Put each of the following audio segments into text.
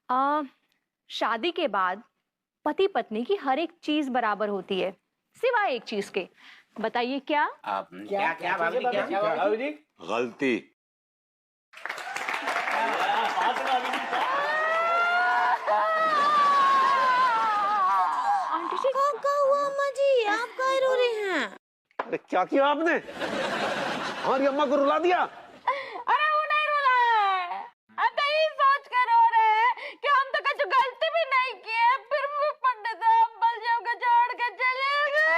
आ, शादी के बाद पति पत्नी की हर एक चीज बराबर होती है सिवाय एक चीज के। बताइए क्या? क्या क्या भाभी जी, क्या भाभी जी? गलती। आंटी जी क्या हुआ अम्मा जी, आप काहे रो रहे हैं? अरे क्या किया आपने? हमारी अम्मा को रुला दिया। अरे वो नहीं रुला है, हम तो यही सोच कर रो रहे हैं कि हम तो कुछ गलती भी नहीं की है, फिर भी पंडित अम्बल जी हमको छोड़ के चले गए।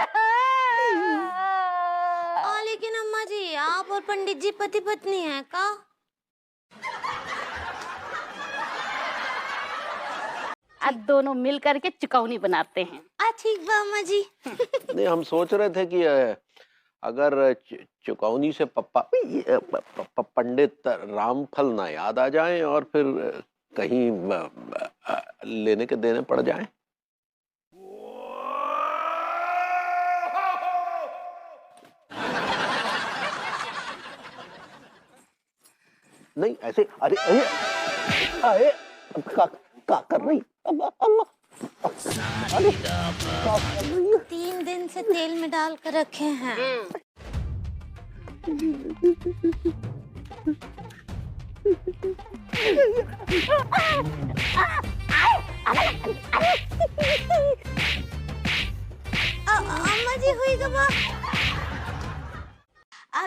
लेकिन अम्मा जी, आप और पंडित जी पति पत्नी हैं का? आज दोनों मिल करके चुकौनी बनाते हैं। ठीक बा अम्मा जी। नहीं, हम सोच रहे थे कि अगर चुकौनी से पंडित रामफल ना याद आ जाए और फिर कहीं लेने के देने पड़ जाए। नहीं ऐसे, अरे अरे अरे का कर रही अम्मा, अम्मा अरे का कर रही? 3 दिन से तेल में डाल कर रखे हैं। अम्मा जी हुई गवा।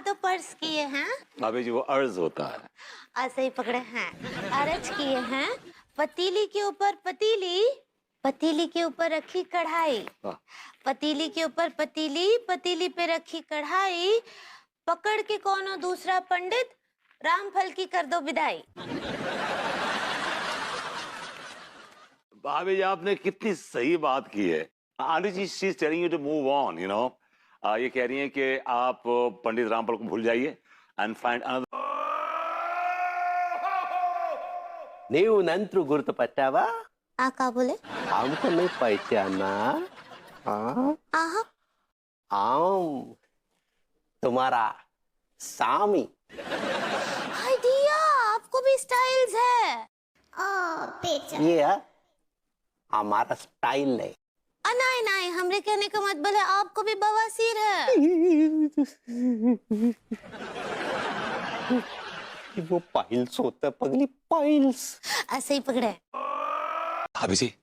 तो पर्स किए हैं। भाभी जी वो अर्ज होता है। ऐसे ही पकड़े हैं। अर्ज किए हैं। पतीली के ऊपर पतीली, पतीली के ऊपर रखी कढ़ाई, पतीली के ऊपर पतीली, पतीली पे रखी कढ़ाई, पकड़ के कोनो दूसरा पंडित, रामफल की कर दो विदाई। भाभी जी आपने कितनी सही बात की है। Aunty ji she is telling you to move on, you know. ये कह रही हैं कि आप पंडित रामफल को भूल जाइए एंड फाइंड अनदर। ನೀವು ನಂತರೂ ಗುರುತುಪಟ್ಟಾವ? का बोले? हमको नहीं पहचाना? तुम्हारा सामी। हाय दिया, आपको भी स्टाइल्स है। ये है हमारा स्टाइल है। नहीं नहीं, हमरे कहने का मतलब है आपको भी बवासीर है। वो पाइल्स होता है पगली, पाइल्स। ऐसे ही पकड़े। भाभी जी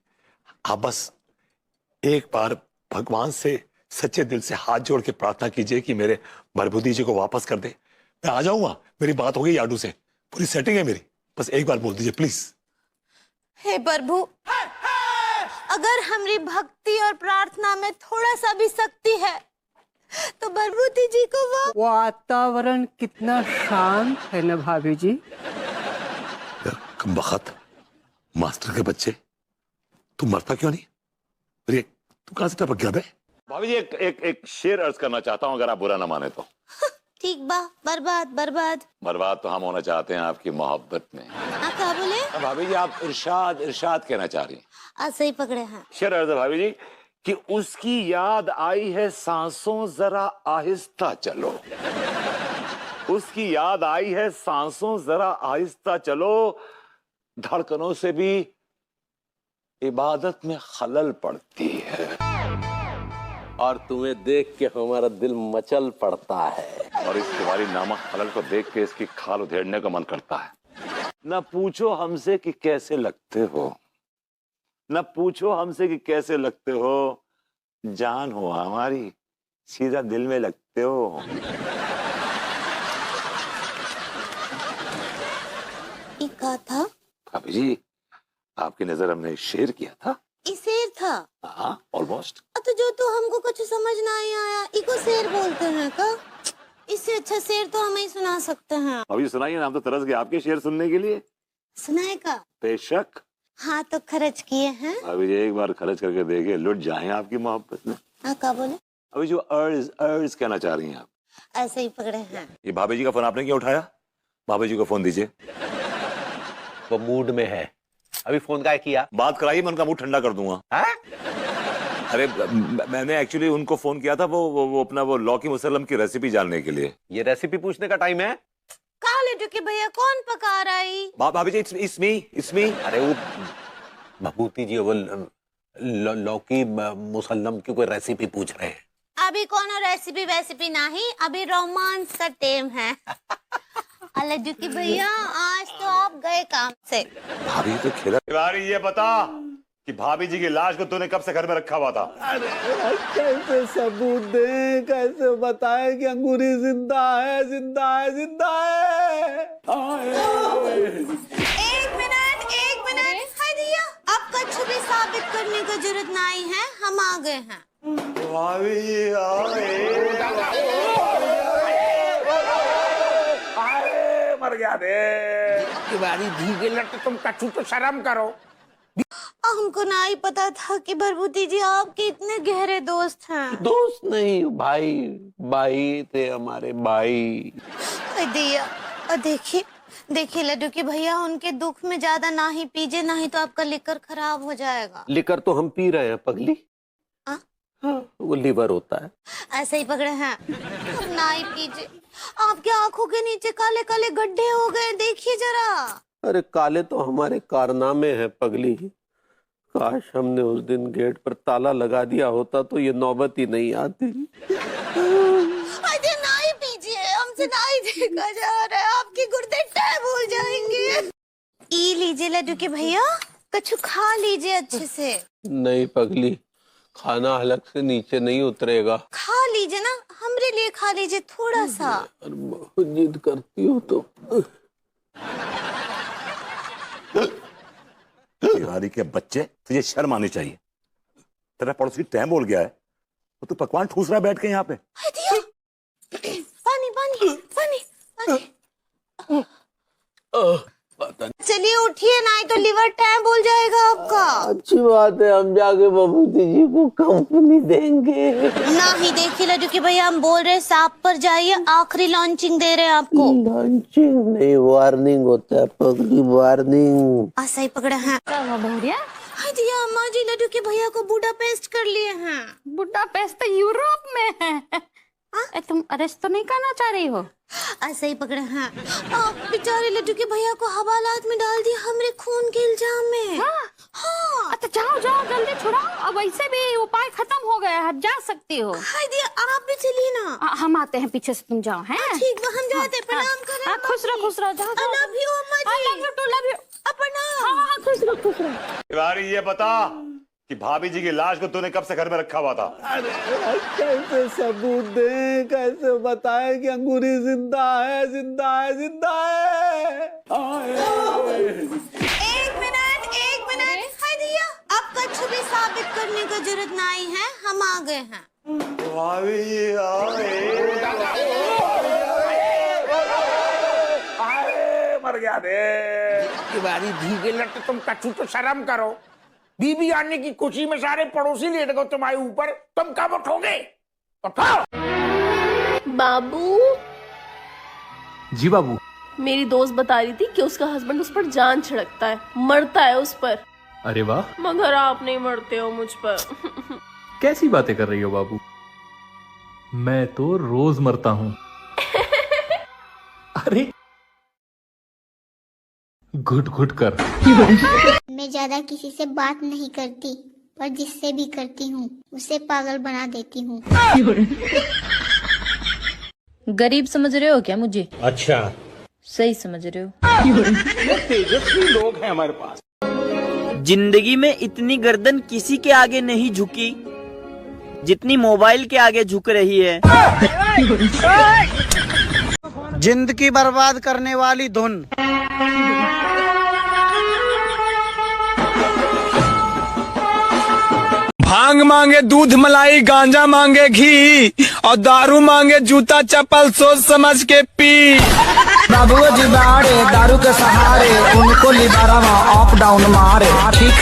आप बस एक बार भगवान से सच्चे दिल से हाथ जोड़ के प्रार्थना कीजिए कि मेरे बरबुदी जी को वापस कर दे। मैं आ जाऊंगा, मेरी बात हो गई याडू से, पूरी सेटिंग है मेरी। बस एक बार बोल दीजिए प्लीज। हे प्रभु, अगर हमारी भक्ति और प्रार्थना में थोड़ा सा भी शक्ति है तो बरबूती जी को वातावरण कितना शांत है ना भाभी जी। कमबख्त मास्टर के बच्चे, तू मरता क्यों नहीं? अरे तू कहां से टपक गया बे? भाभी जी एक शेर अर्ज करना चाहता हूं, अगर आप बुरा ना माने तो। ठीक बा। बर्बाद बर्बाद बर्बाद तो हम होना चाहते हैं आपकी मोहब्बत में। क्या बोले? भाभी जी आप इरशाद इरशाद कहना चाह रही हैं। ऐसे ही पकड़े हैं। शेर अर्ज है भाभी जी कि उसकी याद आई है सांसों जरा आहिस्ता चलो। उसकी याद आई है सांसों जरा आहिस्ता चलो, धड़कनों से भी इबादत में खलल पड़ती है। और तुम्हें देख के हमारा दिल मचल पड़ता है। और इस तुम्हारी नामक खलल को देख के इसकी खाल उधेड़ने का मन करता है। न पूछो हमसे कि कैसे लगते हो, न पूछो हमसे कि कैसे लगते हो, जान हो हमारी, सीधा दिल में लगते हो। क्या था? भाभी जी आपकी नजर हमने शेर किया था। शेर था? हाँ ऑलमोस्ट। तो जो तो हमको कुछ समझ नहीं आया, इको शेर बोलते हैं का? इससे अच्छा शेर तो हम ही सुना सकते हैं। अभी सुनाइए ना, हम तो तरस गए आपके शेर सुनने के लिए। सुनाए का? बेशक। हाँ तो खर्च किए हैं। अभी जी एक बार खर्च करके देखिए, लुट जाएं आपकी मोहब्बत में। क्या बोले? अभी जो अर्ज अर्ज कहना चाह रही हैं आप। ऐसे ही पकड़े हैं। ये भाभी जी का फोन आपने क्यों उठाया? भाभी जी को फोन दीजिए। वो मूड में है, अभी फोन का किया। बात कराइए, मैं उनका मूड ठंडा कर दूंगा। अरे मैंने एक्चुअली उनको फोन किया था वो अपना वो लौकी मुसल्लम की रेसिपी जानने के लिए। ये रेसिपी पूछने का टाइम है? काले टुके भैया कौन पका रही? भाभी जी इट्स मी। अरे वो भभूति जी वो लौकी मुसल्लम की कोई रेसिपी पूछ रहे हैं। अभी कौन रेसिपी वैसिपी नहीं, अभी रोमांस का टाइम है। लड्डू की भैया आज तो आप गए काम से। भाभी तो खेला। तिवारी ये बता कि भाभी जी की लाश को तूने कब से घर में रखा हुआ था? अरे कैसे सबूत दे, कैसे बताए कि अंगूरी जिंदा है, जिंदा है, जिंदा है। एक मिनट हाय दिया, अब कुछ भी साबित करने की जरूरत नहीं है, हम आ गए हैं। भाभी जी मर गया रे। तिवारी भीगे लट, तुम कछु तो शर्म करो। हमको ना ही पता था कि भरभूति जी आपके इतने गहरे दोस्त हैं। दोस्त नहीं भाई, भाई थे हमारे भाई। दिया देखिए लड्डू की भैया, उनके दुख में ज्यादा ना ही पीजिए, नहीं तो आपका लिकर खराब हो जाएगा। लिकर तो हम पी रहे हैं पगली। हाँ, वो लीवर होता है। ऐसे ही पकड़े हैं, ना ही पीजिए। आपकी आंखों के नीचे काले काले गड्ढे हो गए, देखिए जरा। अरे काले तो हमारे कारनामे हैं पगली। काश हमने उस दिन गेट पर ताला लगा दिया होता तो ये नौबत ही नहीं आती। अरे ना ही पीजिए, हमसे ना ही देखा जा रहा है, आपके गुर्दे टैब हो जाएंगे। ई लीजिए लड्डू के भैया, कछु खा लीजिए अच्छे से। नहीं पगली, खाना हलक से नीचे नहीं उतरेगा। खा लीजिए ना, हमरे लिए खा लीजिए थोड़ा सा। बहुत जिद करती हो तो। तिवारी के बच्चे, तुझे शर्म आनी चाहिए। तेरा पड़ोसी टाइम बोल गया है, वो तो पकवान ठूस रहा है बैठ के यहाँ पे। पानी पानी पानी पानी। चलिए उठिए, नहीं तो लिवर टैब बोल जाएगा आपका। अच्छी बात है, हम जाके भभूति जी को कंपनी देंगे। नहीं देखिए लड्डू के भैया, हम बोल रहे सांप पर जाइए, आखिरी लॉन्चिंग दे रहे हैं आपको। लॉन्चिंग नहीं, वार्निंग होता है पगली, वार्निंग। ऐसा ही पकड़े हैं। हाँ दिया अम्मा जी, लड्डू के भैया को बुडापेस्ट कर लिए हैं। बुडापेस्ट तो यूरोप में है। तुम अरेस्ट तो नहीं करना चाह रही हो? ऐसे ही पकड़े हैं। आप बेचारे लड्डू के भैया को हवालात में डाल दिया हमरे खून के इल्जाम में। हाँ। अच्छा जाओ जल्दी छुड़ाओ, अब ऐसे भी उपाय खत्म हो गया है, जा सकती हो। हाय दिया आप भी चलिए ना। हम आते हैं पीछे से, तुम जाओ। हैं ठीक, हम जाते हैं, प्रणाम करें। खुश रहो जाओ। I love you अम्मा जी। I love you too, love you। प्रणाम। हाँ खुश रहो। तिवारी ये बता कि भाभी जी की लाश को तूने कब से घर में रखा हुआ था? अरे कैसे सबूत दे, कैसे बताए कि अंगूरी जिंदा है, जिंदा है, जिंदा है। एक मिनट हाय दिया, अब कुछ भी साबित करने की जरूरत नहीं है, हम आ गए हैं। भाभी जी मर गया रे। तिवारी भीगे लट, तुम कछु तो शर्म करो। बीबी आने की खुशी में सारे पड़ोसी लेट गए तुम्हारे ऊपर, तुम कब उठोगे? उठो। बाबू जी बाबू। मेरी दोस्त बता रही थी कि उसका हस्बैंड उस पर जान छिड़कता है, मरता है उस पर। अरे वाह, मगर आप नहीं मरते हो मुझ पर। कैसी बातें कर रही हो बाबू, मैं तो रोज मरता हूँ। अरे घुट घुट कर। मैं ज्यादा किसी से बात नहीं करती, पर जिससे भी करती हूँ उसे पागल बना देती हूँ। गरीब समझ रहे हो क्या मुझे? अच्छा सही समझ रहे हो। तेजस्वी लोग हैं हमारे पास। जिंदगी में इतनी गर्दन किसी के आगे नहीं झुकी जितनी मोबाइल के आगे झुक रही है। जिंदगी बर्बाद करने वाली धुन। भांग मांगे दूध मलाई, गांजा मांगे घी, और दारू मांगे जूता चप्पल, सोच समझ के पी। बाबू जी बाड़े दारू के सहारे, उनको लिबारा अप डाउन मारे। ठीक